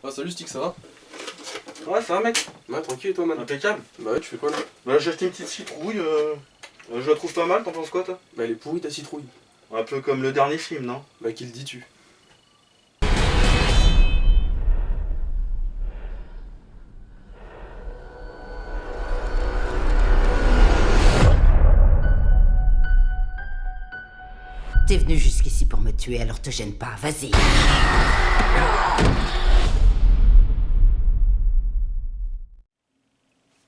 Ah salut Stick, ça va? Ouais, ça va mec. Ouais, tranquille et toi man? Impeccable. Bah ouais, tu fais quoi là? Bah j'ai acheté une petite citrouille, je la trouve pas mal, t'en penses quoi toi? Bah elle est pourrie ta citrouille. Un peu comme le dernier film, non? Bah qui le dis-tu? T'es venu jusqu'ici pour me tuer, alors te gêne pas, vas-y.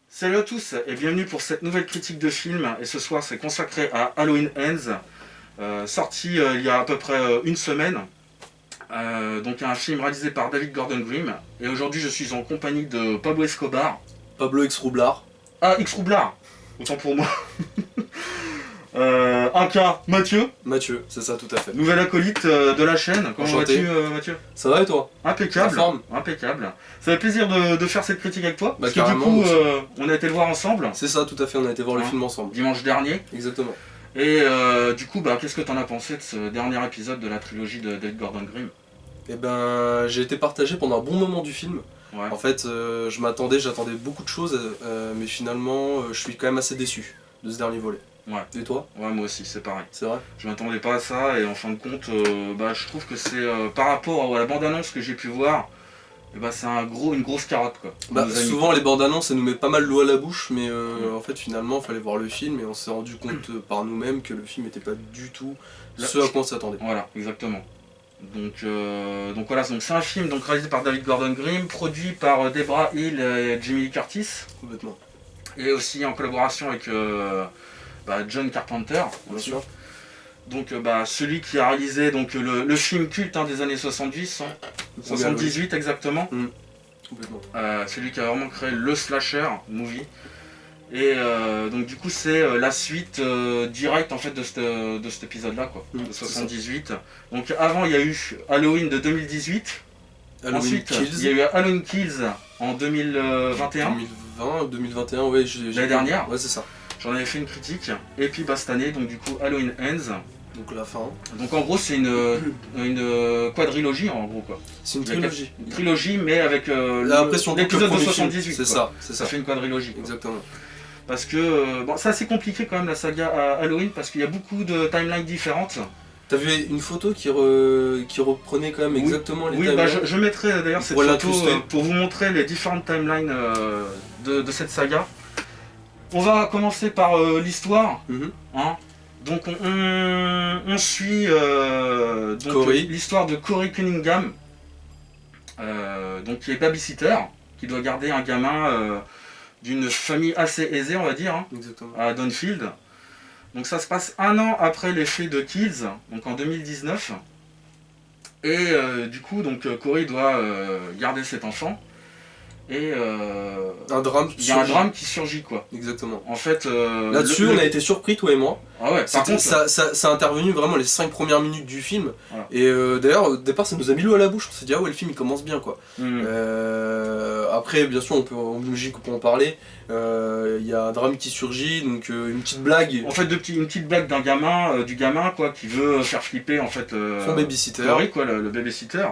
Salut à tous et bienvenue pour cette nouvelle critique de film. Et ce soir c'est consacré à Halloween Ends, sorti il y a à peu près une semaine. Donc un film réalisé par David Gordon Green. Et aujourd'hui je suis en compagnie de Pablo Escobar. Pablo X Roublard. Ah, X Roublard, autant pour moi. Aka Mathieu, C'est ça tout à fait. nouvel acolyte de la chaîne. Comment Enchanté. vas-tu Mathieu? Ça va et toi? Impeccable, La forme. impeccable. Ça fait plaisir de faire cette critique avec toi. Bah, parce que du carrément, coup, moi aussi. on a été le voir ensemble C'est ça tout à fait, on a été voir le Ouais. film ensemble. dimanche dernier. Exactement. Et du coup, qu'est-ce que t'en as pensé de ce dernier épisode de la trilogie de David Gordon Green? Et ben j'ai été partagé pendant un bon moment du film. Ouais. En fait j'attendais beaucoup de choses, mais finalement je suis quand même assez déçu de ce dernier volet. Ouais. Et toi? Ouais, moi aussi, c'est pareil. C'est vrai? Je m'attendais pas à ça et en fin de compte, je trouve que c'est par rapport à la bande-annonce que j'ai pu voir, c'est une grosse carotte quoi. Bah, On nous a mis- souvent les bandes annonces ça nous met pas mal l'eau à la bouche, mais en fait finalement il fallait voir le film et on s'est rendu compte par nous-mêmes que le film n'était pas du tout ce à quoi on s'attendait. Voilà, exactement. Donc voilà, donc c'est un film donc réalisé par David Gordon Green, produit par Debra Hill et Jamie Lee Curtis, Complètement. et aussi en collaboration avec John Carpenter. Bien sûr. Donc celui qui a réalisé donc le film culte des années 70, 78 exactement. Complètement. Celui qui a vraiment créé le slasher movie. Et donc du coup c'est la suite directe en fait de cet épisode là quoi, de 78. Donc avant il y a eu Halloween de 2018. Halloween Ensuite Kills. il y a eu Halloween Kills en 2021. 2020 ou 2021, ouais. L'année dernière. Ouais, c'est ça. J'en avais fait une critique. Et puis cette année donc du coup Halloween Ends. Donc la fin. Donc en gros c'est une quadrilogie en gros quoi. C'est une Il y a trilogie. Une trilogie mais avec L'impression l'épisode de film. 78. C'est quoi. ça, c'est Ça ça. fait une quadrilogie. Quoi. Exactement. Parce que c'est assez compliqué quand même la saga Halloween parce qu'il y a beaucoup de timelines différentes. T'avais une photo qui reprenait quand même exactement les Oui, timelines. je mettrai d'ailleurs cette Pour photo l'incruster. pour vous montrer les différentes timelines de cette saga. On va commencer par l'histoire. Mhm. Hein. Donc on suit Corey. l'histoire de Corey Cunningham, qui est babysitter, qui doit garder un gamin d'une famille assez aisée, on va dire, Exactement. à Donfield. Donc ça se passe un an après les faits de Kills, donc en 2019. Et du coup, Corey doit garder cet enfant. Et Un drame. il y a un drame qui surgit quoi. Exactement. En fait, Là-dessus, on a été surpris, toi et moi. Ah ouais, par contre, Ça a intervenu vraiment les 5 premières minutes du film. Voilà. Et d'ailleurs, au départ, ça nous a mis l'eau à la bouche. On s'est dit, ah ouais, le film il commence bien quoi. hmm, Après, bien sûr, on peut en parler. Il y a un drame qui surgit, donc une petite blague. en fait, une petite blague d'un gamin, du gamin quoi, qui veut faire flipper en fait Son babysitter. Corey, quoi, le babysitter.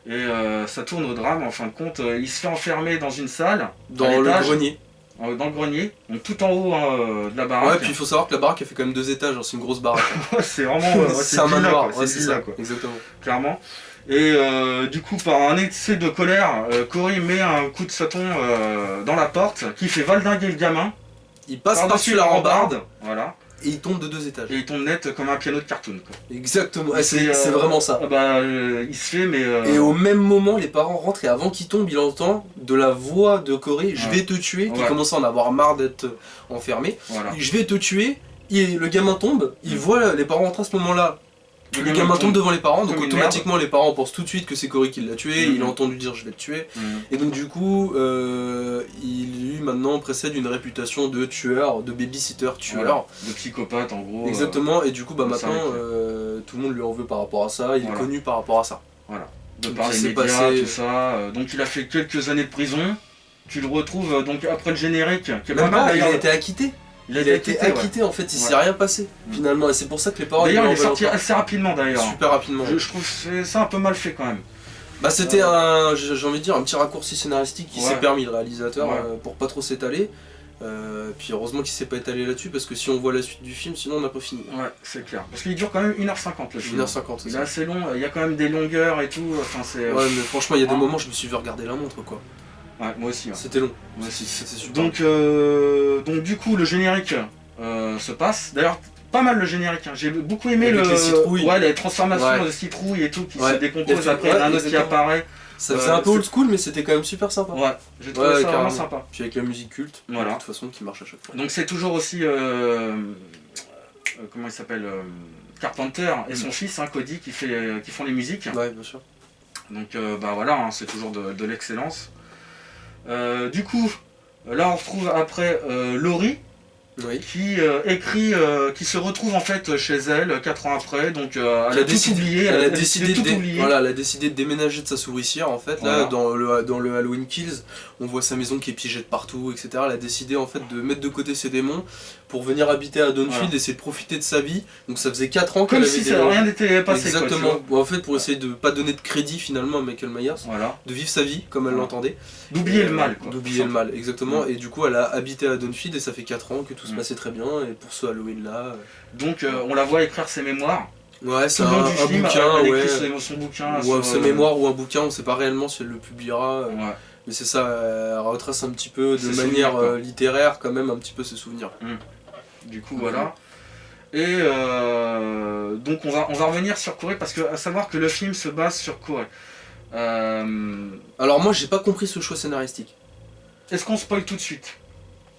Et ça tourne au drame, en fin de compte, il se fait enfermer dans une salle, Dans à le l'étage, grenier. Dans le grenier, donc tout en haut de la Ouais, baraque. puis il faut savoir que la baraque elle fait quand même 2 étages, hein, c'est une grosse baraque. C'est vraiment c'est un villa, manoir, quoi, ouais, c'est c'est villa, ça, quoi, exactement. clairement. Et du coup, par un excès de colère, Corey met un coup de bâton dans la porte, qui fait valdinguer le gamin, Il passe par-dessus par-dessus la rambarde voilà, et il tombe de 2 étages. et il tombe net comme un piano de cartoon. Quoi. Exactement, Et c'est vraiment ça. Il se fait, mais... Et au même moment, les parents rentrent et avant qu'il tombe, il entend de la voix de Corey, je vais te tuer, qui Ouais. commence à en avoir marre d'être enfermé. Voilà. Je vais te tuer, le gamin tombe, il voit les parents rentrer à ce moment-là. Le gamin tombe devant les parents, donc comme une automatiquement les parents pensent tout de suite que c'est Corey qui l'a tué, il a entendu dire je vais te tuer. Et donc du coup, il lui maintenant précède une réputation de tueur, de babysitter tueur. Voilà. De psychopathe en gros. Exactement, et du coup ça maintenant arrive. tout le monde lui en veut par rapport à ça, il Voilà. est connu par rapport à ça. De Donc, par il les s'est médias, passé- tout ça. Donc il a fait quelques années de prison. Tu le retrouves donc après le générique, qui est pas Même mal pas, il d'ailleurs. a été acquitté. Il a Il a été ouais. acquitté en fait, il s'est Ouais. rien passé finalement, et c'est pour ça que les parents D'ailleurs, lui il en est veulent sorti encore. assez rapidement d'ailleurs. Super rapidement. Je trouve que c'est un peu mal fait quand même. Bah c'était j'ai envie de dire, un petit raccourci scénaristique qui s'est permis le réalisateur pour pas trop s'étaler. Puis heureusement qu'il s'est pas étalé là-dessus parce que si on voit la suite du film, sinon on n'a pas fini. Ouais, c'est clair. Parce qu'il dure quand même 1h50 le film. 1h50, c'est Il est assez long, il y a quand même des longueurs et tout. Enfin, c'est... Ouais, mais franchement, il y a des moments je me suis vu regarder la montre quoi. Ouais, moi aussi. Ouais. C'était long. Moi aussi. C'était super. Donc du coup, le générique se passe. D'ailleurs, pas mal le générique. Hein. J'ai beaucoup aimé les citrouilles. Ouais, les transformations de citrouilles et tout qui se décomposent. Après, un autre qui apparaît. Ça faisait un peu old school, mais c'était quand même super sympa. Ouais, j'ai trouvé ça vraiment sympa. Puis avec la musique culte, de toute façon, qui marche à chaque fois. Donc c'est toujours aussi, comment il s'appelle, Carpenter et son fils, hein, Cody, qui font les musiques. Ouais, bien sûr. Donc bah voilà, hein, c'est toujours de l'excellence. Du coup, là on retrouve après Laurie. Oui. Qui écrit, qui se retrouve en fait chez elle 4 ans après, donc elle a tout oublié, elle a décidé de déménager de sa souricière en fait, là dans le Halloween Kills, on voit sa maison qui est piégée de partout, etc. Elle a décidé en fait de mettre de côté ses démons pour venir habiter à Dawnfield et essayer de profiter de sa vie, donc ça faisait 4 ans qu'elle avait si rien n'était passé. Exactement, quoi, en fait pour essayer de pas donner de crédit finalement à Michael Myers, de vivre sa vie comme elle l'entendait. D'oublier le mal quoi. D'oublier le mal, exactement, et du coup elle a habité à Dawnfield et ça fait 4 ans que tout se passait très bien, et pour ce Halloween là... Donc on la voit écrire ses mémoires. Ouais, c'est un bouquin, son bouquin. Ou ses mémoires ou un bouquin, on sait pas réellement si elle le publiera. Mais c'est ça, elle retrace un petit peu de manière littéraire quand même un petit peu ses souvenirs. Du coup voilà. Et donc on va revenir sur Corey parce que à savoir que le film se base sur Corey. Alors moi j'ai pas compris ce choix scénaristique. Est-ce qu'on spoil tout de suite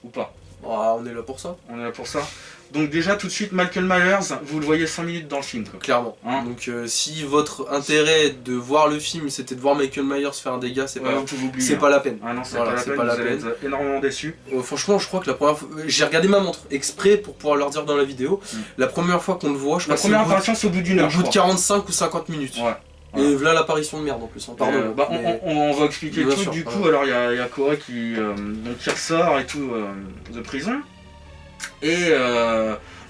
ou pas? On est là pour ça. On est là pour ça. Donc déjà tout de suite Michael Myers, vous le voyez 5 minutes dans le film quoi. Clairement. Hein, donc si votre intérêt de voir le film c'était de voir Michael Myers faire un dégât, c'est pas la peine. Ah non, c'est pas la peine, vous allez être énormément déçus. Franchement je crois que la première fois, j'ai regardé ma montre exprès pour pouvoir leur dire dans la vidéo, la première fois qu'on le voit, je crois la première apparition c'est au bout d'une heure. Au bout de 45 ou 50 minutes. Et voilà l'apparition de merde en plus, pardon. On va expliquer le truc du coup, alors il y a Corey qui ressort et tout de prison. Et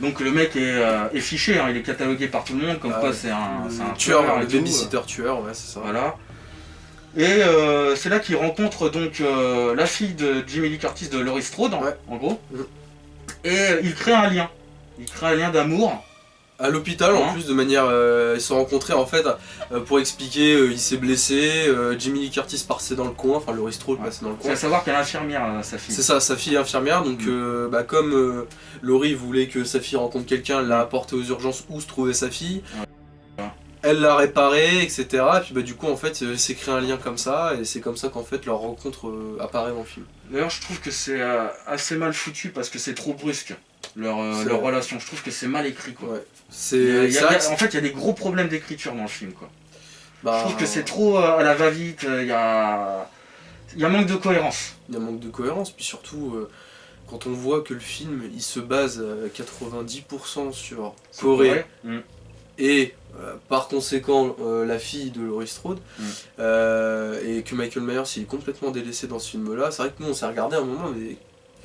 donc le mec est fiché, hein, il est catalogué par tout le monde comme quoi c'est un tueur, le babysitter tueur, ouais c'est ça. Voilà. Et c'est là qu'il rencontre donc la fille de Jamie Lee Curtis, de Laurie Strode, en gros. Et il crée un lien. Il crée un lien d'amour. À l'hôpital en plus, de manière, ils se sont rencontrés en fait pour expliquer, il s'est blessé, Jamie Lee Curtis passait dans le coin, enfin Laurie Strode passait dans le coin. C'est à savoir qu'elle est infirmière, sa fille. C'est ça, sa fille est infirmière, donc comme Laurie voulait que sa fille rencontre quelqu'un, elle l'a apporté aux urgences où se trouvait sa fille. Elle l'a réparé, etc. Et puis du coup en fait c'est créé un lien comme ça, et c'est comme ça qu'en fait leur rencontre apparaît dans le film. D'ailleurs je trouve que c'est assez mal foutu parce que c'est trop brusque. Leur relation, je trouve que c'est mal écrit quoi. Ouais. En fait il y a des gros problèmes d'écriture dans le film quoi. Je trouve que c'est trop à la va-vite, il y a manque de cohérence. Il y a manque de cohérence, puis surtout quand on voit que le film il se base à 90% sur Corey et par conséquent la fille de Laurie Strode, et que Michael Myers il est complètement délaissé dans ce film là, c'est vrai que nous on s'est regardé un moment mais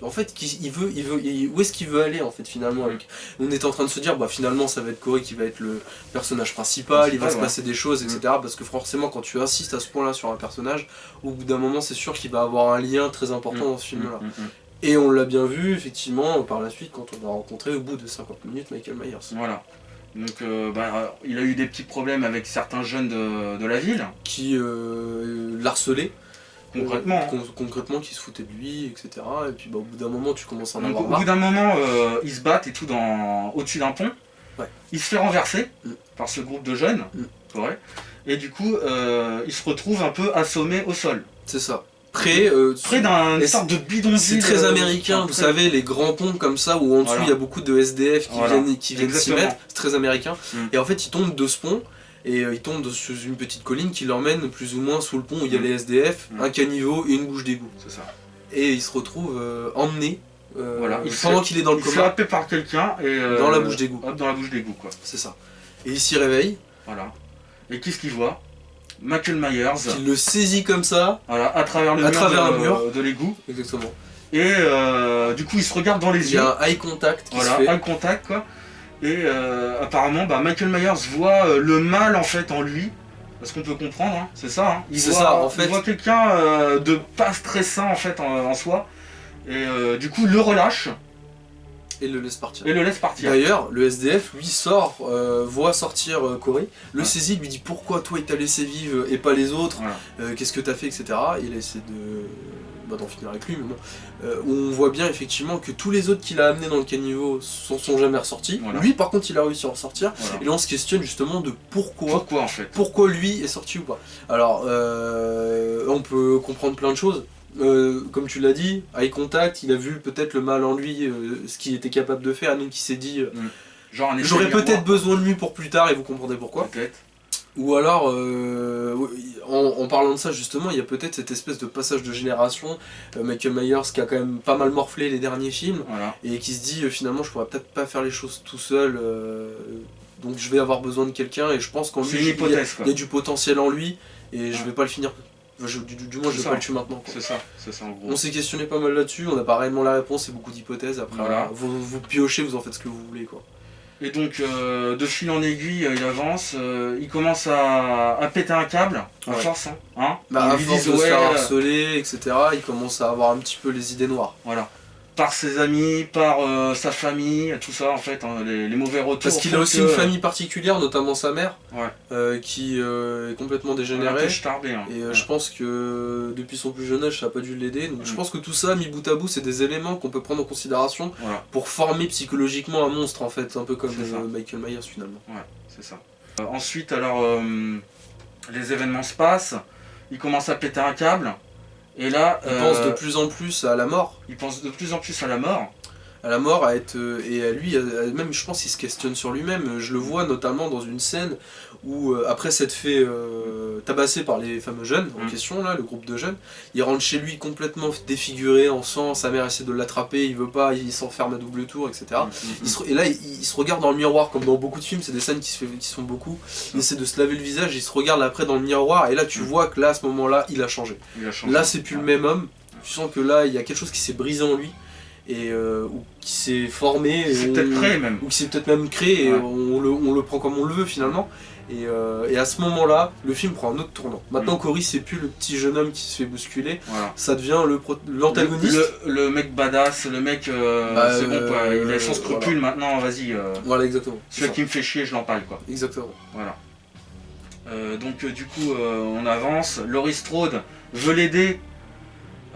en fait où est-ce qu'il veut aller en fait finalement avec... On était en train de se dire finalement ça va être Corey qui va être le personnage principal, il va se passer des choses etc. Parce que forcément quand tu insistes à ce point là sur un personnage, au bout d'un moment c'est sûr qu'il va avoir un lien très important dans ce film là. Et on l'a bien vu effectivement par la suite quand on a rencontré au bout de 50 minutes Michael Myers. Voilà. Donc il a eu des petits problèmes avec certains jeunes de la ville. Qui l'harcelaient. Concrètement, qui se foutaient de lui, etc. Et puis au bout d'un moment tu commences à en avoir marre. Au bout d'un moment ils se battent et tout au-dessus d'un pont. Il se fait renverser par ce groupe de jeunes. Et du coup il se retrouve un peu assommé au sol. C'est ça. Près d'un sorte de bidonville. C'est très américain, vous savez, les grands ponts comme ça où en dessous il y a beaucoup de SDF qui viennent s'y mettre, c'est très américain. Et en fait ils tombent de ce pont et ils tombent sur une petite colline qui l'emmène plus ou moins sous le pont où il y a les SDF, un caniveau et une bouche d'égout. C'est ça. Et il se retrouve emmené pendant qu'il est dans le coma. Il se fait happer par quelqu'un et dans la bouche d'égout. Dans la bouche d'égout quoi. C'est ça. Et il s'y réveille. Voilà. Et qu'est-ce qu'il voit? Michael Myers. Qui le saisit comme ça. Voilà, à travers le mur de l'égout. Exactement. Et du coup il se regarde dans les yeux. Il y a un eye contact qui se fait. Eye contact quoi. Et apparemment Michael Myers voit le mal en fait en lui. ce qu'on peut comprendre, hein, c'est ça. Hein. C'est ça, en fait. Il voit quelqu'un de pas stressant en fait en soi, et du coup il le relâche. Et le laisse partir. D'ailleurs, le SDF, lui, voit sortir Corey, le saisit, lui dit pourquoi toi il t'a laissé vivre et pas les autres, qu'est-ce que t'as fait, etc. Il essaie d'en finir avec lui, mais bon. On voit bien effectivement que tous les autres qu'il a amenés dans le caniveau sont jamais ressortis. Lui, par contre, il a réussi à en sortir. Et là, on se questionne justement de pourquoi en fait. Pourquoi lui est sorti ou pas. Alors, on peut comprendre plein de choses. Comme tu l'as dit, eye contact, il a vu peut-être le mal en lui, ce qu'il était capable de faire, donc il s'est dit j'aurais peut-être besoin de lui pour plus tard et vous comprendrez pourquoi. Ou alors, en parlant de ça justement, il y a peut-être cette espèce de passage de génération, Michael Myers qui a quand même pas mal morflé les derniers films, et qui se dit finalement je pourrais peut-être pas faire les choses tout seul, donc je vais avoir besoin de quelqu'un, et je pense qu'en lui il y a du potentiel en lui, et je vais pas le finir. Du moins, je vais pas le tuer maintenant. C'est ça en gros. On s'est questionné pas mal là-dessus, on n'a pas réellement la réponse, c'est beaucoup d'hypothèses. Après, vous piochez, vous en faites ce que vous voulez, quoi. Et donc, de fil en aiguille, il avance, il commence à péter un câble, à force. Hein, à force de se faire harceler, etc., il commence à avoir un petit peu les idées noires. Voilà. Par ses amis, par sa famille, tout ça en fait, hein, les mauvais retours. Parce qu'il a aussi une famille particulière, notamment sa mère, qui est complètement dégénérée. Et je pense que depuis son plus jeune âge, ça n'a pas dû l'aider. Donc je pense que tout ça, mis bout à bout, c'est des éléments qu'on peut prendre en considération pour former psychologiquement un monstre en fait, un peu comme Michael Myers finalement. Ouais, c'est ça. Ensuite, alors, les événements se passent, il commence à péter un câble. Et là, il pense de plus en plus à la mort. À la mort, et à lui, même je pense qu'il se questionne sur lui-même. Je le vois notamment dans une scène où, après s'être fait tabasser par les fameux jeunes en question, là, le groupe de jeunes, il rentre chez lui complètement défiguré, en sang, sa mère essaie de l'attraper, il veut pas, il s'enferme à double tour, etc. Et là, il se regarde dans le miroir, comme dans beaucoup de films, c'est des scènes qui se font beaucoup. Il essaie de se laver le visage, il se regarde après dans le miroir, et là tu vois que là, à ce moment-là, il a changé. Là, c'est plus le même homme, tu sens que là, il y a quelque chose qui s'est brisé en lui. Ou qui s'est formé, ou qui s'est peut-être même créé, et on le prend comme on le veut finalement. Et à ce moment-là, le film prend un autre tournant. Maintenant, Corey, c'est plus le petit jeune homme qui se fait bousculer, ça devient l'antagoniste. Le mec badass, le mec, c'est bon quoi, il a sans scrupule maintenant, vas-y. Voilà, exactement. Celui qui me fait chier, je l'en parle quoi. Exactement. Voilà. Donc du coup, on avance. Laurie Strode veut l'aider.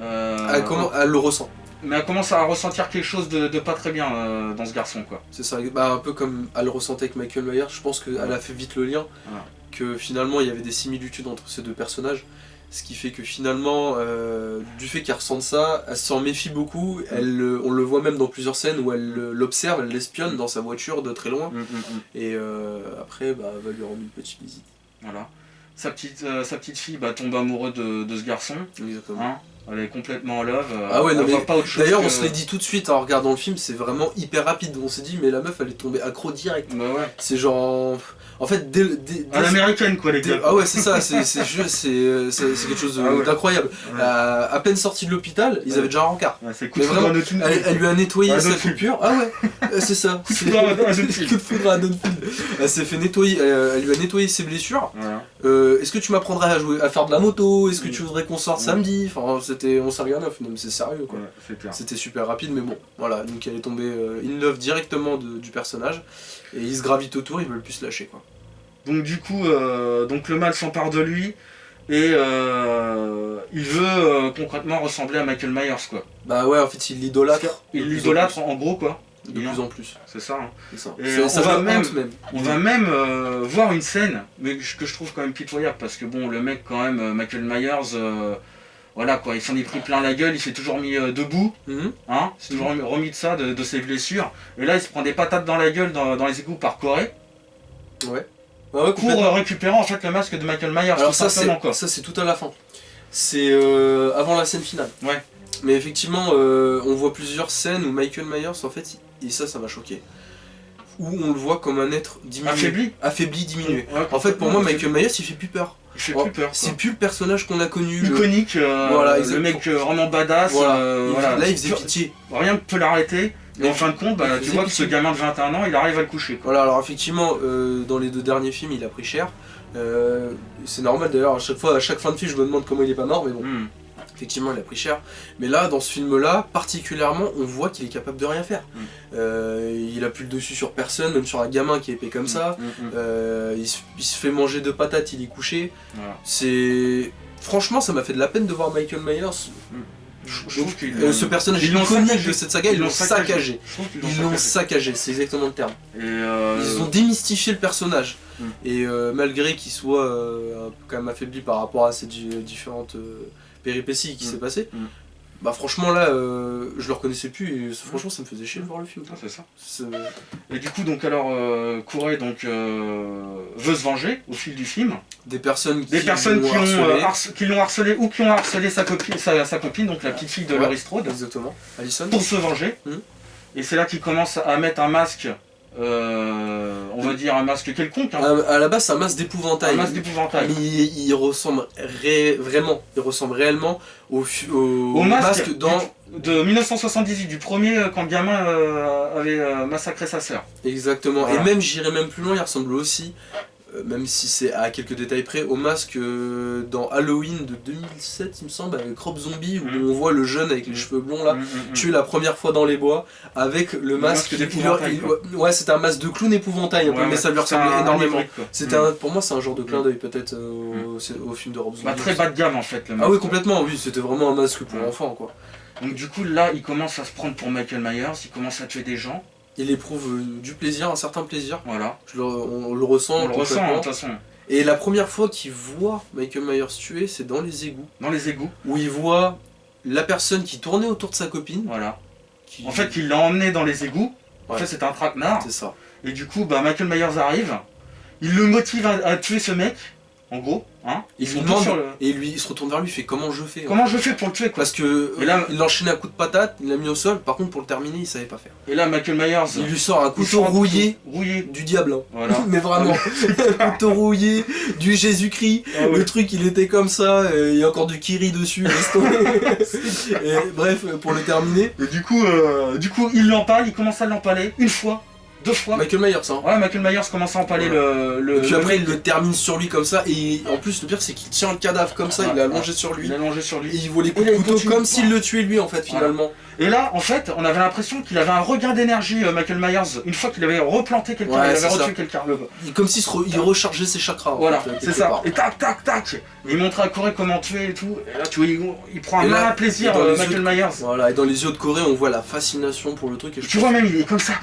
Elle le ressent. Mais elle commence à ressentir quelque chose de pas très bien dans ce garçon quoi. C'est ça, un peu comme elle le ressentait avec Michael Myers, je pense qu'elle a fait vite le lien, que finalement il y avait des similitudes entre ces deux personnages, ce qui fait que finalement, du fait qu'elle ressente ça, elle s'en méfie beaucoup, on le voit même dans plusieurs scènes où elle l'observe, elle l'espionne dans sa voiture de très loin, et après elle va lui rendre une petite visite. Voilà. Sa petite fille tombe amoureuse de ce garçon. Exactement. Hein, elle est complètement en love. D'ailleurs, on se l'est dit tout de suite en regardant le film, c'est vraiment hyper rapide. On s'est dit, mais la meuf elle est tombée accro direct. C'est genre. En fait, à l'américaine quoi, les gars. Ah ouais, c'est ça, c'est quelque chose d'incroyable. À peine sorti de l'hôpital, ils avaient déjà un rencard. Elle lui a nettoyé sa coupure. Ah ouais, c'est ça. Coup de foudre à Haddonfield. Elle s'est fait nettoyer, elle lui a nettoyé ses blessures. Est-ce que tu m'apprendrais à faire de la moto? Est-ce que tu voudrais qu'on sorte samedi? Enfin, on s'est regardé, mais c'est sérieux quoi. C'était super rapide, mais bon, voilà. Donc elle est tombée in love directement du personnage. Et ils se gravitent autour, ils veulent plus se lâcher quoi. Donc du coup, le mal s'empare de lui et il veut concrètement ressembler à Michael Myers quoi. Bah ouais, en fait il l'idolâtre. Il l'idolâtre en gros quoi. De plus en plus. C'est ça. Hein. C'est ça. Et on va même voir une scène, mais que je trouve quand même pitoyable parce que bon, le mec quand même, Michael Myers. Voilà quoi, il s'en est pris plein la gueule, il s'est toujours mis debout, hein, il s'est toujours remis de ça, de ses blessures. Et là il se prend des patates dans la gueule dans les égouts par Corey. Pour récupérer en fait le masque de Michael Myers. Alors ça c'est tout à la fin. C'est avant la scène finale. Ouais. Mais effectivement on voit plusieurs scènes où Michael Myers en fait, et ça m'a choqué, où on le voit comme un être diminué. Affaibli, diminué. En fait pour moi Michael Myers il fait plus peur. C'est plus le personnage qu'on a connu. Iconique, le mec vraiment badass. Là il faisait pitié. Rien ne peut l'arrêter. Et en fin de compte, tu vois que ce gamin de 21 ans, il arrive à le coucher. Voilà, alors effectivement, dans les deux derniers films, il a pris cher. C'est normal d'ailleurs, à chaque fin de film je me demande comment il est pas mort, mais bon. Effectivement, il a pris cher. Mais là, dans ce film-là, particulièrement, on voit qu'il est capable de rien faire. Il a plus le dessus sur personne, même sur un gamin qui est épais comme ça. Il se fait manger de patates, il est couché. Voilà. Franchement, ça m'a fait de la peine de voir Michael Myers. Je trouve ce personnage iconique de cette saga, ils l'ont saccagé. Ils l'ont saccagé, c'est exactement le terme. Ils ont démystifié le personnage. Et malgré qu'il soit quand même affaibli par rapport à ces différentes péripéties qui s'est passé, bah franchement là je le reconnaissais plus et franchement ça me faisait chier de voir le film. C'est ça. Et du coup donc alors Corey donc veut se venger au fil du film. Des personnes qui l'ont harcelé ou qui ont harcelé sa copine donc la petite fille de Laurie Strode. Exactement. Allison. Pour se venger. Et c'est là qu'il commence à mettre un masque. On va dire un masque quelconque. À la base, c'est un masque d'épouvantail. Un masque d'épouvantail. Il ressemble réellement au masque de 1978, du premier quand le gamin avait massacré sa sœur. Exactement. Voilà. Et même, j'irais même plus loin, il ressemble aussi, même si c'est à quelques détails près, au masque dans Halloween de 2007, il me semble, avec Rob Zombie, où on voit le jeune avec les cheveux blonds là, tué la première fois dans les bois, avec le masque d'épouvantail. Ouais, c'était un masque de clown épouvantail, mais ça lui ressemblait énormément. Pour moi, c'est un genre de clin d'œil peut-être au film de Rob Zombie. Très bas de gamme en fait. Le masque. Ah oui, complètement, oui, c'était vraiment un masque pour enfants quoi. Donc du coup, là, il commence à se prendre pour Michael Myers, il commence à tuer des gens. Il éprouve du plaisir, un certain plaisir. Voilà. On le ressent. On le ressent, de toute façon. Et la première fois qu'il voit Michael Myers tuer, c'est dans les égouts. Dans les égouts. Où il voit la personne qui tournait autour de sa copine. Voilà. En fait, il l'a emmené dans les égouts. En fait, c'est un traquenard. C'est ça. Et du coup, Michael Myers arrive. Il le motive à tuer ce mec. En gros, il lui demande et il se retourne vers lui, il fait comment je fais. Comment je fais pour le tuer quoi. Parce que il l'a enchaîné à coups de patate, il l'a mis au sol, par contre pour le terminer il savait pas faire. Et là Michael Myers, il lui sort un couteau rouillé du diable. Voilà. Mais vraiment, un couteau rouillé du Jésus-Christ, le truc il était comme ça, il y a encore du kiri dessus, et, bref, pour le terminer. Et du coup il l'empale, il commence à l'empaler une fois. 2 fois. Michael Myers, Ouais, Michael Myers commence à empaler le. Et puis après, il le termine sur lui comme ça. Et en plus, le pire, c'est qu'il tient le cadavre comme ça. Il est allongé sur lui. Et il voit les coups de couteau comme s'il le tuait lui, en fait, finalement. Et là, en fait, on avait l'impression qu'il avait un regain d'énergie, Michael Myers, une fois qu'il avait replanté quelqu'un, il avait retué quelqu'un. Comme s'il rechargeait ses chakras. Voilà, c'est ça. Et tac, tac, tac. Il montrait à Corey comment tuer et tout. Et là, tu vois, il prend un malin plaisir, Michael Myers. Voilà, et dans les yeux de Corey, on voit la fascination pour le truc. Tu vois, même, il est comme ça.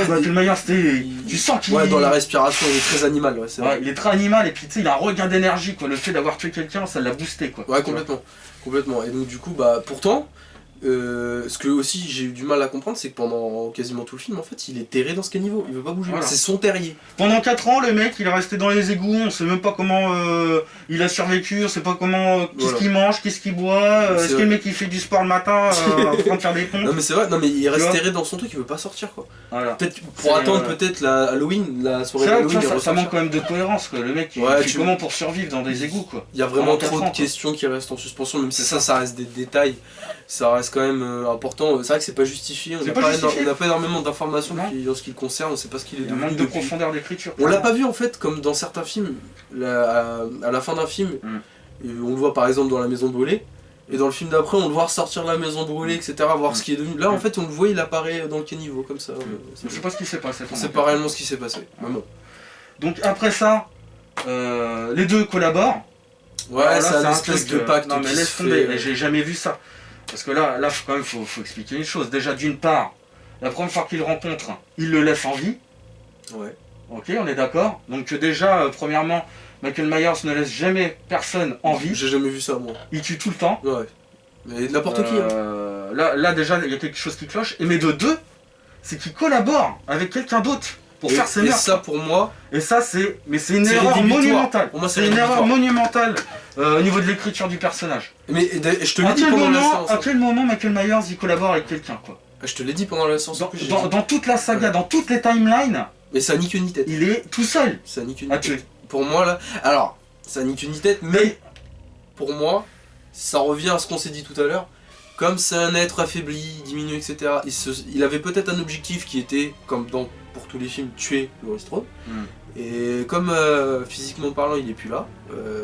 Michael Myers, tu sens qu'il dans la respiration, il est très animal. Ouais, c'est vrai. Il est très animal, et puis tu sais, il a un regain d'énergie, quoi. Le fait d'avoir tué quelqu'un, ça l'a boosté, quoi. Ouais, complètement. Et donc, du coup, pourtant. Ce que aussi j'ai eu du mal à comprendre, c'est que pendant quasiment tout le film, en fait, il est terré dans ce caniveau, il veut pas bouger, c'est son terrier. Pendant 4 ans, le mec, il est resté dans les égouts, on sait même pas comment il a survécu, on sait pas comment, qu'est-ce qu'il mange, qu'est-ce qu'il boit, est-ce que le mec il fait du sport le matin en train de faire des pompes. Non mais c'est vrai, il reste terré dans son truc, il veut pas sortir quoi. Voilà. Peut-être pour attendre la Halloween, la soirée d'Halloween. Ça manque quand même de cohérence quoi, le mec il fait comment pour survivre dans des égouts quoi. Il y a vraiment trop de questions qui restent en suspension, même si ça reste des détails. Ça reste quand même important, c'est vrai que c'est pas justifié, on n'a pas énormément d'informations en ce qui le concerne, on sait pas ce qu'il est devenu. Un manque de profondeur d'écriture. On l'a pas vu en fait, comme dans certains films, à la fin d'un film, on le voit par exemple dans La Maison Brûlée, et dans le film d'après on le voit ressortir de la maison brûlée, etc., voir ce qui est devenu. Là en fait on le voit, il apparaît dans le caniveau comme ça. On sait pas ce qui s'est passé. On sait pas réellement ce qui s'est passé, vraiment. Donc après ça, les deux collaborent. Ouais, c'est un espèce de pacte. Non mais laisse tomber, j'ai jamais vu ça. Parce que là quand même, faut expliquer une chose. Déjà, d'une part, la première fois qu'il le rencontre, il le laisse en vie. Ouais. Ok, on est d'accord. Donc déjà, premièrement, Michael Myers ne laisse jamais personne en vie. J'ai jamais vu ça, moi. Il tue tout le temps. Ouais. Mais n'importe qui. Là, déjà, il y a quelque chose qui cloche. Mais de deux, c'est qu'il collabore avec quelqu'un d'autre pour faire ses meurtres. Et ça, pour moi... Et ça, c'est une erreur monumentale. Pour moi, c'est une erreur monumentale au niveau de l'écriture du personnage. Mais je te l'ai dit pendant la séance. À quel moment Michael Myers il collabore avec quelqu'un quoi. Je te l'ai dit pendant la séance. Dans toute la saga, dans toutes les timelines. Mais ça nique ni tête. Il est tout seul. Ça nique ni tête. Pour moi là. Alors, ça nique ni tête, mais pour moi, ça revient à ce qu'on s'est dit tout à l'heure. Comme c'est un être affaibli, diminué, etc. Il avait peut-être un objectif qui était, comme pour tous les films, tuer Laurie Strode. Et comme physiquement parlant il est plus là,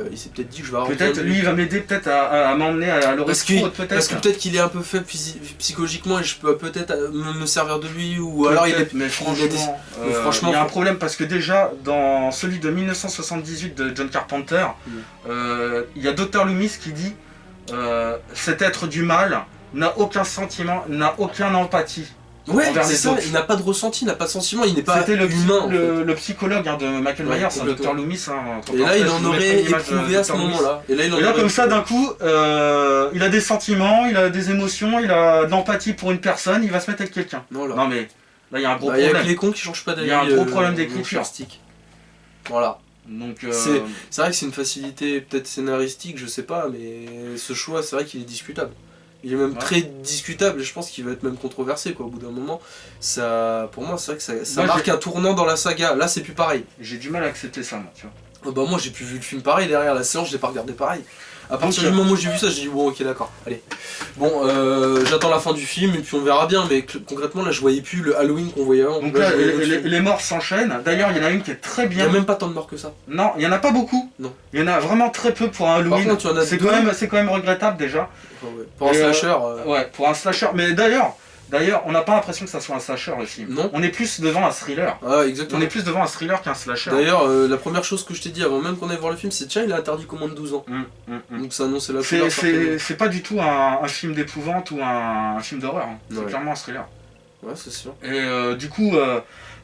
il s'est peut-être dit que je vais avoir Peut-être, lui il va m'aider peut-être à m'emmener à Laurie Strode, peut-être. Parce que peut-être qu'il est un peu faible psychologiquement et je peux peut-être me servir de lui, ou alors il est... Mais franchement, franchement, il y a un problème parce que déjà, dans celui de 1978 de John Carpenter, il y a Dr. Loomis qui dit cet être du mal n'a aucun sentiment, n'a aucune empathie. Ouais, c'est ça, il n'a pas de ressenti, il n'a pas de sentiment, il n'est pas humain. Le psychologue de Michael Myers, c'est un Dr. Loomis. Et là, il en aurait éprouvé à ce moment-là. Et là, comme ça, d'un coup, il a des sentiments, il a des émotions, il a de l'empathie pour une personne, il va se mettre avec quelqu'un. Non, mais là, il y a un gros problème. Il y a que les cons qui changent pas d'avis. Il y a un gros problème d'écriture. Voilà. Donc, c'est vrai que c'est une facilité peut-être scénaristique, je sais pas, mais ce choix, c'est vrai qu'il est discutable. Il est même très discutable et je pense qu'il va être même controversé quoi. Au bout d'un moment, ça, pour moi c'est vrai que ça marque un tournant dans la saga. Là c'est plus pareil. J'ai du mal à accepter ça moi, tu vois. Moi j'ai plus vu le film pareil derrière la séance, je l'ai pas regardé pareil. À partir du moment où j'ai vu ça, j'ai dit bon ok d'accord, allez. Bon j'attends la fin du film et puis on verra bien, mais concrètement là je voyais plus le Halloween qu'on voyait avant. Donc là les morts s'enchaînent, d'ailleurs il y en a une qui est très bien. Il n'y a même pas tant de morts que ça. Non, il y en a pas beaucoup. Non. Il y en a vraiment très peu pour un Halloween. Par contre, c'est quand même regrettable déjà. Pour un slasher. Ouais, pour un slasher. Mais d'ailleurs, on n'a pas l'impression que ça soit un slasher le film. Non. On est plus devant un thriller. Ah, exactement. On est plus devant un thriller qu'un slasher. D'ailleurs, la première chose que je t'ai dit avant même qu'on aille voir le film, c'est tiens, il est interdit qu'au moins de 12 ans. Donc ça annonce la couleur. C'est pas du tout un film d'épouvante ou un film d'horreur. Hein. C'est clairement un thriller. Ouais, c'est sûr. Et du coup,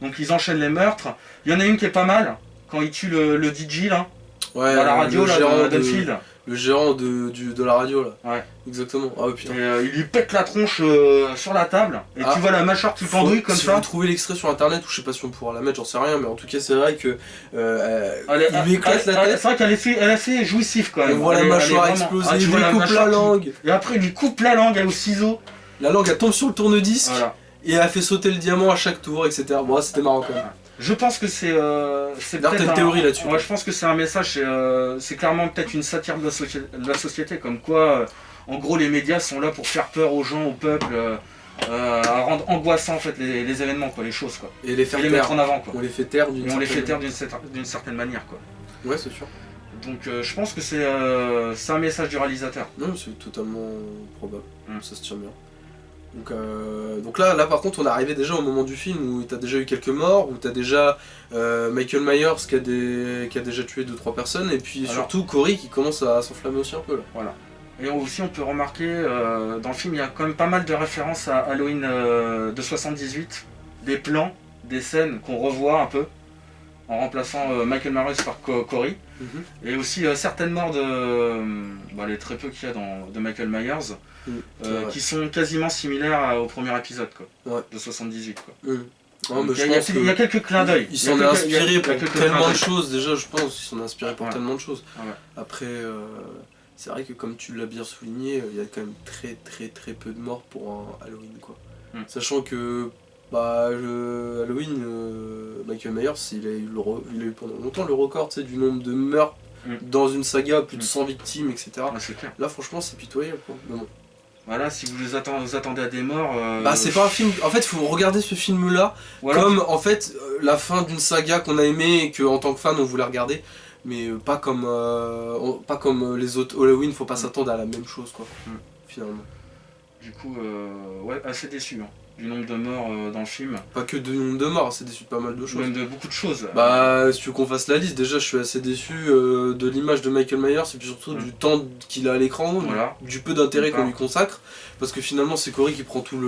donc ils enchaînent les meurtres. Il y en a une qui est pas mal, quand ils tuent le DJ là. Ouais, à la radio, là, d'Enfield. Le gérant de la radio là. Ouais. Exactement. Ah ouais putain. Et il lui pète la tronche sur la table. Et tu vois la mâchoire qui pendouille comme ça. Si vous trouvez l'extrait sur internet, ou je sais pas si on pourra la mettre, j'en sais rien, mais en tout cas c'est vrai que il lui éclate la tête. C'est vrai qu'elle est assez jouissive quand même. On voit la mâchoire exploser, il lui coupe la langue. Et après il lui coupe la langue au ciseau. La langue elle tombe sur le tourne-disque. Voilà. Et elle a fait sauter le diamant à chaque tour, etc. Bon, c'était marrant quand même. Je pense que c'est peut-être une théorie là-dessus. Ouais, je pense que c'est un message, c'est clairement peut-être une satire de la société, comme quoi, en gros, les médias sont là pour faire peur aux gens, au peuple, à rendre angoissant en fait les événements, quoi, les choses, quoi. Et les faire les mettre en avant, quoi. On les fait taire d'une certaine manière, quoi. Ouais, c'est sûr. Donc, je pense que c'est un message du réalisateur. Non, c'est totalement probable. Ça se tient bien. Donc là par contre on est arrivé déjà au moment du film où t'as déjà eu quelques morts, où t'as déjà Michael Myers qui a déjà tué 2-3 personnes, et puis surtout Cory qui commence à s'enflammer aussi un peu là. Voilà. Et aussi on peut remarquer dans le film il y a quand même pas mal de références à Halloween de 78, des plans, des scènes qu'on revoit un peu en remplaçant Michael Myers par Cory. Et aussi certaines morts les très peu qu'il y a de Michael Myers. Qui sont quasiment similaires au premier épisode quoi, de 78 quoi. Il y a quelques clins d'œil. Il s'en est inspiré pour tellement de choses déjà, je pense. Il s'en est inspiré pour tellement de choses. Après, c'est vrai que comme tu l'as bien souligné, il y a quand même très peu de morts pour un Halloween quoi. Sachant que Halloween, Michael Myers, il a eu pendant longtemps le record du nombre de meurtres dans une saga, plus de 100 victimes, etc. C'est clair. Là franchement c'est pitoyable quoi. Mais bon. Voilà, si vous attendez à des morts... c'est pas un film... En fait, il faut regarder ce film-là comme, en fait, la fin d'une saga qu'on a aimée et qu'en tant que fan, on voulait regarder. Mais pas comme les autres Halloween, faut pas s'attendre à la même chose, quoi, finalement. Du coup, assez déçu, hein, du nombre de morts dans le film. Pas que du nombre de morts, c'est déçu de pas mal de choses. Même de beaucoup de choses. Si tu veux qu'on fasse la liste, déjà je suis assez déçu de l'image de Michael Myers et puis surtout du temps qu'il a à l'écran, du peu d'intérêt qu'on lui consacre. Parce que finalement c'est Cory qui prend tout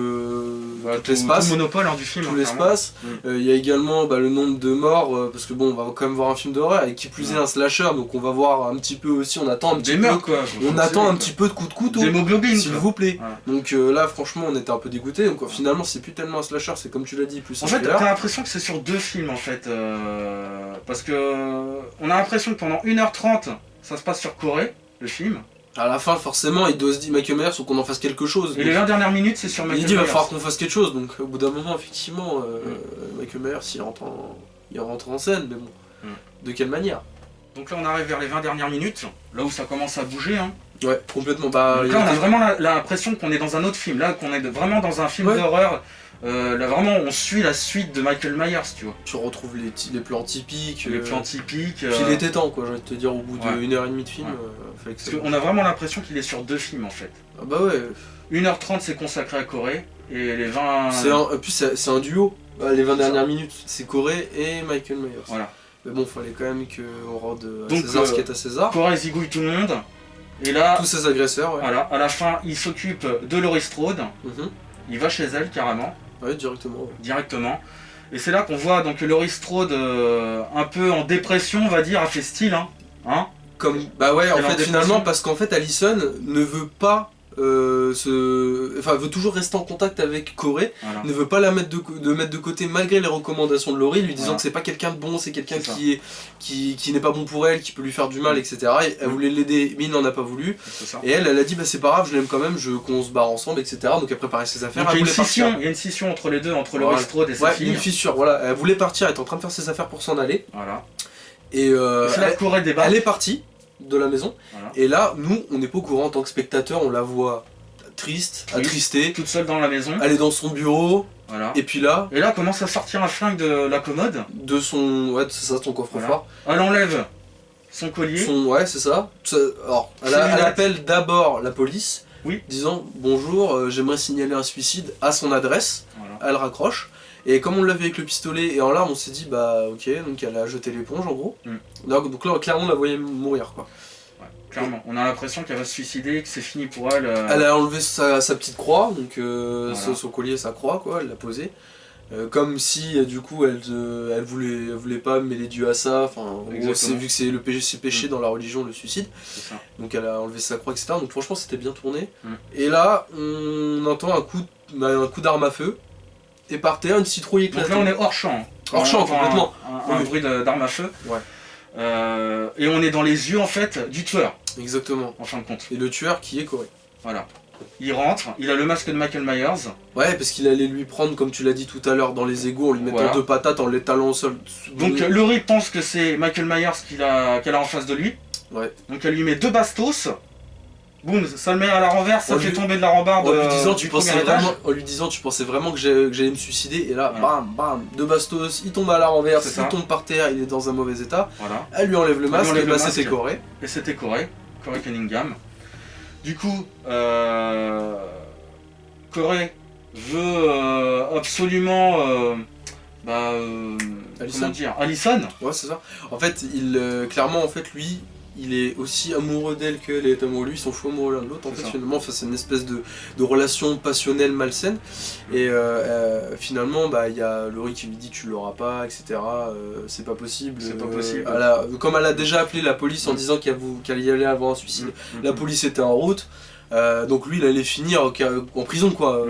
l'espace. Tout le monopole du film. Tout l'espace. Il y a également le nombre de morts, parce que bon, on va quand même voir un film d'horreur, et qui plus est un slasher, donc on va voir un petit peu aussi, on attend un petit peu. On attend un petit peu de coups de couteau. D'hémoglobine, s'il vous plaît. Donc là franchement on était un peu dégoûté, donc finalement c'est plus tellement un slasher, c'est comme tu l'as dit, plus un thriller. En fait, t'as l'impression que c'est sur deux films en fait. Parce que on a l'impression que pendant 1h30, ça se passe sur Corée, le film. À la fin, forcément, il doit se dire Michael Myers, faut qu'on en fasse quelque chose. Et les 20 dernières minutes, c'est sur Michael Myers. Il dit, il va falloir qu'on fasse quelque chose. Donc, au bout d'un moment, effectivement, Michael Myers, il rentre en scène, mais bon, de quelle manière? Donc là, on arrive vers les 20 dernières minutes, là où ça commence à bouger. Hein. Ouais, complètement. Donc là, on a vraiment l'impression qu'on est dans un autre film, là, qu'on est vraiment dans un film d'horreur Là vraiment on suit la suite de Michael Myers, tu vois. Tu retrouves les plans typiques. Les plans typiques. Puis il était temps, quoi, j'ai envie de te dire, au bout d'une heure et demie de film. Fallait que Parce qu'on a vraiment l'impression qu'il est sur 2 films en fait. Ah bah ouais. 1h30 c'est consacré à Corey, et les 20... Puis c'est un duo, les 20 dernières minutes, c'est Corey et Michael Myers. Voilà. Mais bon, fallait quand même qu'on rende à Donc, César ce qui est à César. Corey zigouille tout le monde, et là... Tous ces agresseurs, ouais. Voilà, à la fin, il s'occupe de Laurie Strode, il va chez elle carrément. Ouais, directement. Ouais. Directement. Et c'est là qu'on voit donc Laurie Strode un peu en dépression, on va dire, a fait style, hein. Bah ouais, en Elle fait, en finalement, dépression. parce qu'en fait, Allison ne veut pas veut toujours rester en contact avec Corey, Voilà. ne veut pas la mettre de mettre de côté malgré les recommandations de Laurie, lui disant Voilà. que c'est pas quelqu'un de bon, c'est quelqu'un C'est qui n'est pas bon pour elle, qui peut lui faire du mal, etc. Et elle voulait l'aider, mais il n'en a pas voulu. C'est ça. Et elle a dit bah c'est pas grave, je l'aime quand même, qu'on se barre ensemble, etc. Donc elle préparait ses affaires. Donc, il Elle y a une voulait scission, partir. il y a une scission entre les deux, entre Laurie Voilà. Strode et sa Ouais, fille. une fissure, voilà. Elle voulait partir, elle était en train de faire ses affaires pour s'en aller. Voilà. Et Et c'est là que Corey débarque. elle est partie de la maison. Voilà. Et là, nous, on n'est pas au courant en tant que spectateur, on la voit triste, attristée. Toute seule dans la maison. Elle est dans son bureau, Voilà. et puis là, Et là commence à sortir un flingue de la commode. de son. Ouais, c'est ça, son coffre-fort. Elle enlève son collier. Ouais, c'est ça. Alors, Ses elle lunettes. appelle d'abord la police, Oui. disant bonjour, j'aimerais signaler un suicide à son adresse. Voilà. Elle raccroche. Et comme on l'a vu avec le pistolet et en larmes, on s'est dit bah ok, donc elle a jeté l'éponge en gros. Donc là, clairement, on la voyait mourir quoi. Ouais, clairement. On a l'impression qu'elle va se suicider, que c'est fini pour elle. Elle a enlevé sa petite croix, donc Voilà. son collier, sa croix, quoi, elle l'a posé. Comme si du coup elle voulait pas mêler Dieu à ça, enfin en gros, Exactement. vu que c'est le péché dans la religion, le suicide, C'est ça. donc elle a enlevé sa croix, etc. Donc franchement c'était bien tourné. Mm. Et là on entend un coup d'arme à feu, et par terre une citrouille Donc éclatée. là on est hors champ. Hors champ, On entend complètement. Un Oui. bruit d'arme à feu. Ouais. Et on est dans les yeux en fait du tueur, Exactement. en fin de compte. Et le tueur qui est Corey. Voilà. Il rentre, il a le masque de Michael Myers. Ouais, parce qu'il allait lui prendre, comme tu l'as dit tout à l'heure, dans les égouts en lui mettant Voilà. 2 patates, en l'étalant au sol. Donc Laurie pense que c'est Michael Myers qu'elle a en face de lui. Ouais. Donc elle lui met 2 bastos. Boum, ça le met à la renverse, ça En fait lui- tomber de la rambarde En lui disant, du tu pensais premier étage. vraiment, en lui disant tu pensais vraiment que j'allais me suicider, et là Ouais. bam bam, 2 bastos, il tombe à la renverse, C'est il ça. tombe par terre, il est dans un mauvais état, Voilà. elle lui enlève le Elle lui masque, enlève et le bah masque. c'était Corey. Et c'était Corey Cunningham. Du coup, Corey veut absolument Allison. comment dire, Allison. Ouais c'est ça. En fait, clairement en fait lui, il est aussi amoureux d'elle qu'elle est amoureuse de lui, ils sont fous amoureux l'un de l'autre en C'est fait ça. finalement, enfin, c'est une espèce de relation passionnelle malsaine, et finalement bah il y a Laurie qui lui dit tu l'auras pas, etc. C'est pas possible. C'est pas possible. Comme elle a déjà appelé la police en disant qu'elle y allait avoir un suicide, la police était en route. Donc lui il allait finir en prison quoi,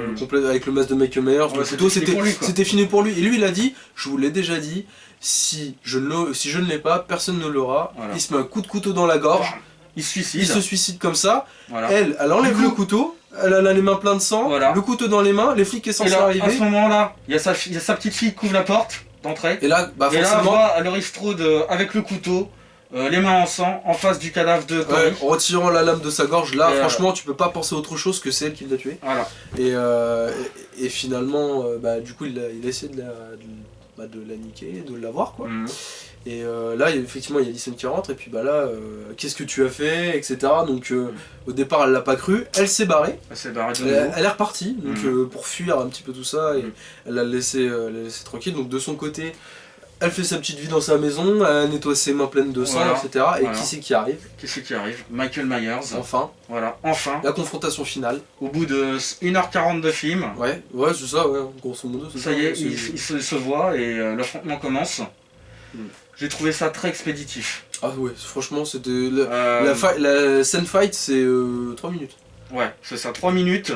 avec le masque de Michael Myers, Ouais, le c'était couteau, fini pour lui, quoi. c'était fini pour lui. Et lui il a dit, je vous l'ai déjà dit, si je ne l'ai pas, personne ne l'aura. Voilà. Il se met un coup de couteau dans la gorge, Il se suicide. il se suicide comme ça, Voilà. elle enlève Du coup- le couteau, elle a les mains pleines de sang, Voilà. le couteau dans les mains, les flics est Et censé là, à arriver. ce moment-là, il y a sa petite fille qui couvre la porte d'entrée. Et là, bah Et là, on forcément, voit Laurie Strode avec le couteau, les mains en sang, en face du cadavre de Corey. ouais, en retirant la lame de sa gorge, là Et, franchement tu peux pas penser à autre chose que c'est elle qui l'a tué. Voilà. Et finalement, bah, du coup, il a essayé de la niquer, de l'avoir quoi. Mhm. Et là, effectivement, il y a Allison qui rentre, et puis bah là, qu'est-ce que tu as fait, etc. Donc au départ, elle l'a pas cru, elle s'est barrée, Elle s'est barrée de elle, nouveau. elle est repartie, donc Mhm. pour fuir un petit peu tout ça, et Mhm. elle l'a laissé tranquille. Donc de son côté, elle fait sa petite vie dans sa maison, elle nettoie ses mains pleines de sang, Voilà. etc. Et Voilà. qui c'est qui arrive? Qu'est-ce qui arrive? Michael Myers. Enfin, Voilà, enfin. la confrontation finale. Au bout de 1h40 de film, Ouais, c'est ça, ouais, grosso modo, c'est ça y est, c'est- ils se voient et l'affrontement commence. Mm. J'ai trouvé ça très expéditif. Ah ouais, franchement, c'était... Euh, La scène fight, c'est 3 minutes. Ouais, c'est ça, 3 minutes.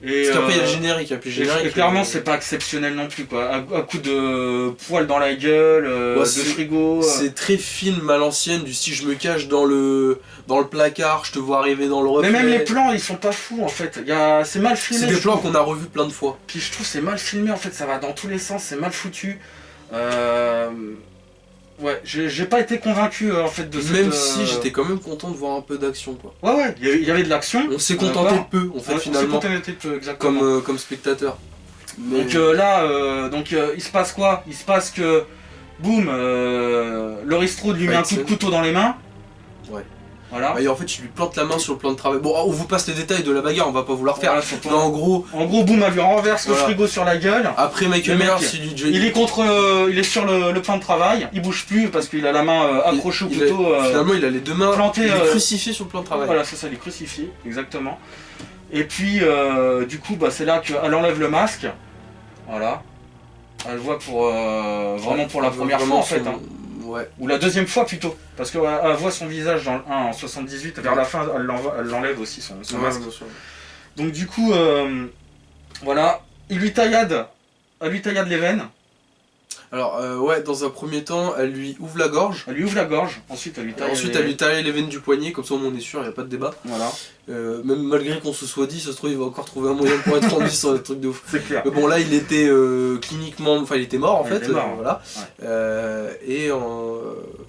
Et Parce qu'après, il y a le générique, et puis le et générique... clairement, c'est pas exceptionnel non plus, quoi. Un coup de poil dans la gueule, Ouais, de c'est- frigo. C'est très film à l'ancienne, du si je me cache dans le placard, je te vois arriver dans le reflet. Mais même les plans, ils sont pas fous en fait. C'est mal filmé. C'est des je plans trouve. qu'on a revus plein de fois. Puis je trouve c'est mal filmé en fait, ça va dans tous les sens, c'est mal foutu. Ouais, j'ai pas été convaincu en fait de cette... Même si j'étais quand même content de voir un peu d'action quoi. Ouais, il y avait de l'action. On s'est contenté de peu en On fait s'est finalement, contenté de peu, exactement. comme spectateur. Mais... Donc là, il se passe quoi? Il se passe que, boum, Laurie Strode lui met un coup de couteau dans les mains. Ouais. Voilà. Et en fait, il lui plante la main sur le plan de travail. Bon, on vous passe les détails de la bagarre, on va pas vous la refaire. Voilà, mais en gros, boum, elle lui renverse le frigo sur la gueule. Après Michael Myers, il est sur le plan de travail, il bouge plus parce qu'il a la main accrochée au couteau. Finalement, il a les deux mains plantées. Il est crucifié sur le plan de travail. Voilà, c'est ça, il est crucifié, exactement. Et puis, du coup, c'est là qu'elle enlève le masque. Voilà. Elle voit vraiment pour la première fois en fait. Ouais. Ou la deuxième fois plutôt. Parce qu'elle voit son visage dans le 1 en 78, vers la fin elle l'enlève aussi son masque. Donc du coup, voilà, elle lui taillade les veines. Alors ouais, dans un premier temps, elle lui ouvre la gorge. Ensuite elle lui taille les veines du poignet, comme ça on est sûr, il n'y a pas de débat. Voilà. Même malgré qu'on se soit dit, ça se trouve il va encore trouver un moyen pour être rendu sur des trucs de ouf. C'est clair. Mais bon là il était cliniquement, enfin il était mort en fait. Voilà. Ouais.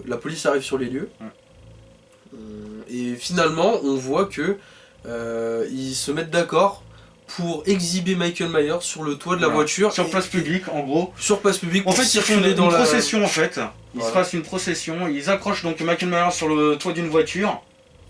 La police arrive sur les lieux. Ouais. Et finalement on voit que ils se mettent d'accord pour exhiber Michael Myers sur le toit de la voiture. Sur place publique, en gros. Sur place publique. En fait, ils font une procession, en fait. Il Voilà. se passe une procession, ils accrochent donc Michael Myers sur le toit d'une voiture.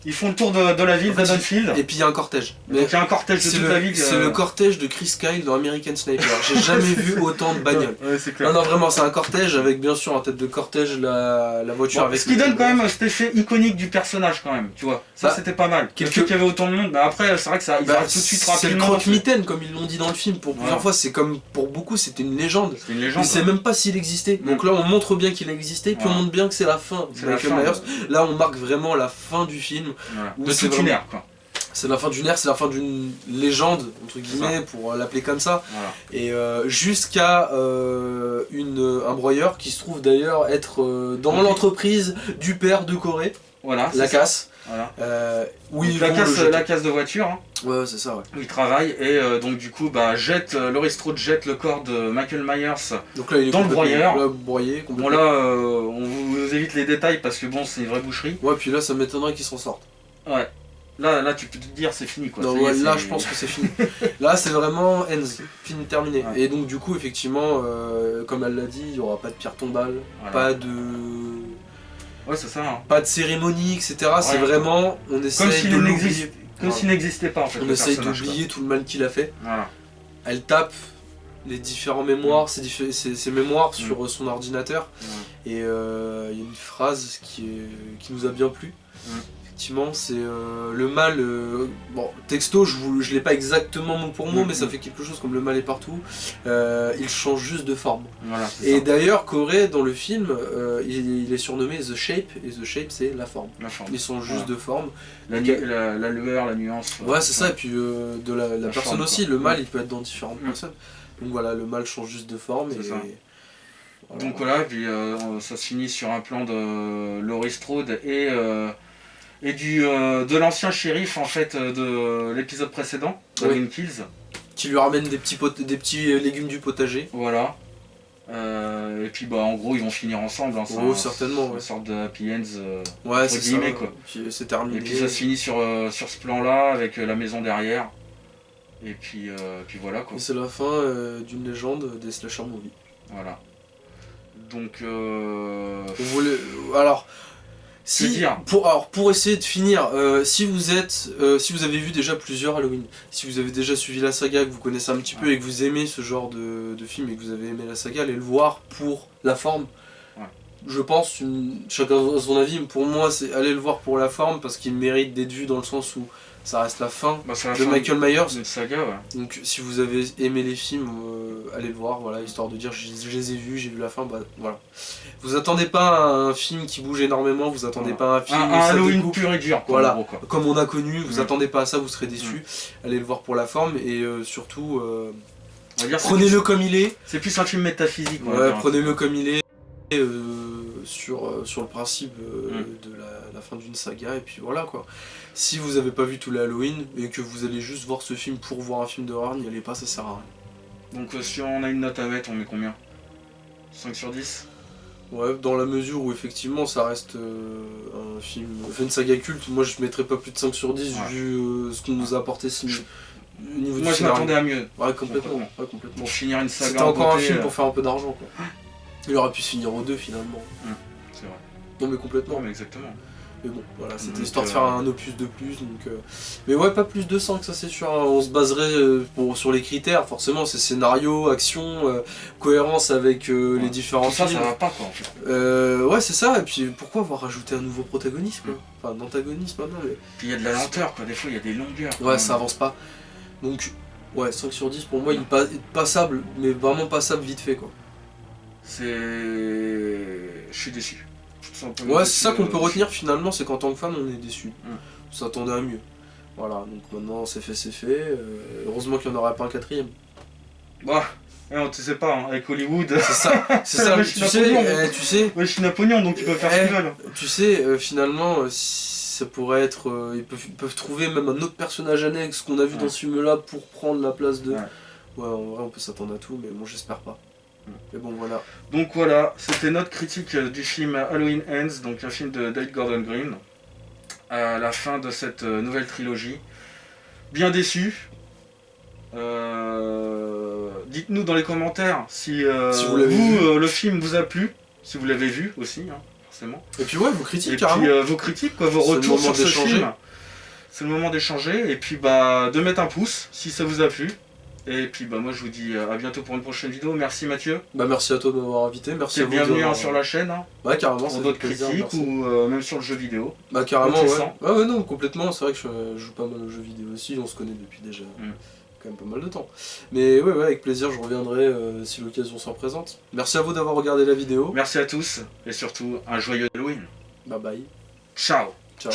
Ils font le tour de la ville d'Haddonfield. Et puis il y a un cortège. Donc il y a un cortège de toute la ville. C'est le cortège de Chris Kyle dans American Sniper. J'ai jamais vu autant de bagnoles. Ouais, c'est clair. Non, vraiment, c'est un cortège avec bien sûr en tête de cortège la voiture avec. Ce qui donne quand même cet effet iconique du personnage, quand même, tu vois. Ça, c'était pas mal. Le fait qu'il y avait autant de monde, mais après, c'est vrai que ça arrive tout de suite rapidement. C'est le croque-mitaine, comme ils l'ont dit dans le film. Pour plusieurs fois, c'est comme pour beaucoup, c'était une légende. C'est une légende. On sait même pas s'il existait. Donc là, on montre bien qu'il a existé, puis on montre bien que c'est la fin de Michael Myers. Là, on marque vraiment la fin du film. Une ère, quoi. C'est la fin d'une ère, c'est la fin d'une légende, entre guillemets, pour l'appeler comme ça. Voilà. Et jusqu'à un broyeur qui se trouve d'ailleurs être dans l'entreprise du père de Corey. Voilà. La casse. Voilà. Oui, la casse de voiture. Hein, ouais, c'est ça, ouais. où il travaille et donc du coup, Laurie Strode jette le corps de Michael Myers donc là, il est dans le broyeur. Là, broyé, bon là, on vous évite les détails parce que bon, c'est une vraie boucherie. Ouais, puis là, ça m'étonnerait qu'il s'en sorte. Ouais. Là, tu peux te dire c'est fini, quoi. Non, ouais, là, je pense que c'est fini. Là, c'est vraiment ends, fini, terminé. Ouais. Et donc, du coup, effectivement, comme elle l'a dit, il n'y aura pas de pierre tombale, pas de. Ouais, c'est ça. Hein. Pas de cérémonie, etc. Ouais, c'est vraiment, on essaye de l'oublier. Comme s'il n'existait pas, en fait. On essaye d'oublier tout le mal qu'il a fait. Voilà. Elle tape les différents mémoires, ses mémoires sur son ordinateur. Et il y a une phrase qui nous a bien plu. Effectivement, c'est le mal. Bon, texto, je l'ai pas exactement mot pour mot, mais ça fait quelque chose comme le mal est partout. Il change juste de forme. Voilà, et d'ailleurs, Corey, dans le film, il est surnommé The Shape, et The Shape, c'est la forme. Ils sont juste de forme. La lueur, la nuance. Ouais, c'est ça, et puis de la personne forme, aussi. Le mal, il peut être dans différentes personnes. Donc voilà, le mal change juste de forme. Et ça. Voilà. Donc voilà, et puis ça se finit sur un plan de Laurie Strode et de l'ancien shérif en fait de l'épisode précédent, Halloween Kills. Qui lui ramène des petits légumes du potager. Voilà. Et puis en gros ils vont finir ensemble. Hein, certainement. Une sorte de happy ends. Ouais, c'est ça. Quoi. C'est terminé. Et puis ça se finit sur ce plan-là avec la maison derrière. Et puis voilà quoi. Et c'est la fin d'une légende des slasher movies. Voilà. Donc alors. Pour essayer de finir, si vous avez vu déjà plusieurs Halloween, si vous avez déjà suivi la saga, que vous connaissez un petit peu et que vous aimez ce genre de film et que vous avez aimé la saga, allez le voir pour la forme. Ouais. Je pense, chacun a son avis, mais pour moi c'est aller le voir pour la forme parce qu'il mérite d'être vu dans le sens où ça reste la fin de Michael Myers. Une saga, ouais. Donc si vous avez aimé les films, allez le voir, voilà, histoire de dire je les ai vus, j'ai vu la fin, voilà. Vous attendez pas à un film qui bouge énormément, vous attendez pas à un film un Halloween pur et dur, voilà, gros, quoi. Comme on a connu, vous attendez pas à ça, vous serez déçus. Allez le voir pour la forme et surtout prenez-le comme il est. C'est plus un film métaphysique. Ouais, prenez-le comme il est. Sur le principe de la fin d'une saga et puis voilà quoi. Si vous avez pas vu tous les Halloween et que vous allez juste voir ce film pour voir un film d'horreur, n'y allez pas, ça sert à rien. Donc si on a une note à mettre, on met combien? 5 sur 10? Ouais, dans la mesure où effectivement ça reste un film, une saga culte, moi je mettrais pas plus de 5 sur 10 vu ce qu'on nous a apporté au niveau Moi du je scénario. m'attendais à mieux. Ouais, complètement. Ouais, complètement. Pour finir une saga C'était en encore un beauté, film pour faire un peu d'argent, quoi. Il aurait pu se finir aux deux, finalement. C'est vrai. Non, mais complètement. Non mais exactement. Mais bon, voilà, c'était Donc, histoire de faire un opus de plus, donc... Mais ouais, pas plus de 100 que ça, c'est sûr. Hein. On se baserait sur les critères, forcément, c'est scénario, action, cohérence avec les différents Tout ça, films. ça va pas quoi en fait. Ouais, c'est ça, et puis pourquoi avoir rajouté un nouveau protagoniste, quoi. Enfin, d'antagoniste maintenant, mais... Puis il y a de la lenteur quoi, des fois il y a des longueurs. Ouais, ça avance pas. Donc, ouais, 5 sur 10, pour moi, il est passable, mais vraiment passable vite fait, quoi. Je suis déçu. Ouais, c'est ça qu'on peut retenir finalement, c'est qu'en tant que fan, on est déçu. On s'attendait à mieux. Voilà, donc maintenant c'est fait. Heureusement qu'il n'y en aurait pas un quatrième. Bah, non, tu sais pas, hein, avec Hollywood. C'est ça, c'est ça. Ouais, Tu sais, ouais, Chine à pognon, donc ils peuvent faire ce qu'ils veulent. Tu sais, finalement, ça pourrait être. Ils peuvent trouver même un autre personnage annexe qu'on a vu dans ce film-là pour prendre la place de. Ouais, en vrai, on peut s'attendre à tout, mais bon, j'espère pas. Mais bon, voilà. Donc voilà, c'était notre critique du film Halloween Ends, donc un film de David Gordon Green, à la fin de cette nouvelle trilogie. Bien déçu. Dites-nous dans les commentaires si, le film vous a plu, si vous l'avez vu aussi, hein, forcément. Et puis ouais, vos critiques, et carrément. puis vos critiques, quoi, vos retours sur ce film. C'est le moment d'échanger, et puis bah de mettre un pouce si ça vous a plu. Et puis bah moi je vous dis à bientôt pour une prochaine vidéo. Merci Mathieu. Bah merci à toi de m'avoir invité, merci à vous. Bienvenue sur la chaîne. Hein, ouais, carrément. pour d'autres critiques ou même sur le jeu vidéo. Bah carrément, ouais, non, complètement. C'est vrai que je joue pas mal aux jeux vidéo aussi, on se connaît depuis déjà quand même pas mal de temps. Mais ouais, avec plaisir, je reviendrai si l'occasion s'en présente. Merci à vous d'avoir regardé la vidéo. Merci à tous et surtout un joyeux Halloween. Bye bye. Ciao. Ciao.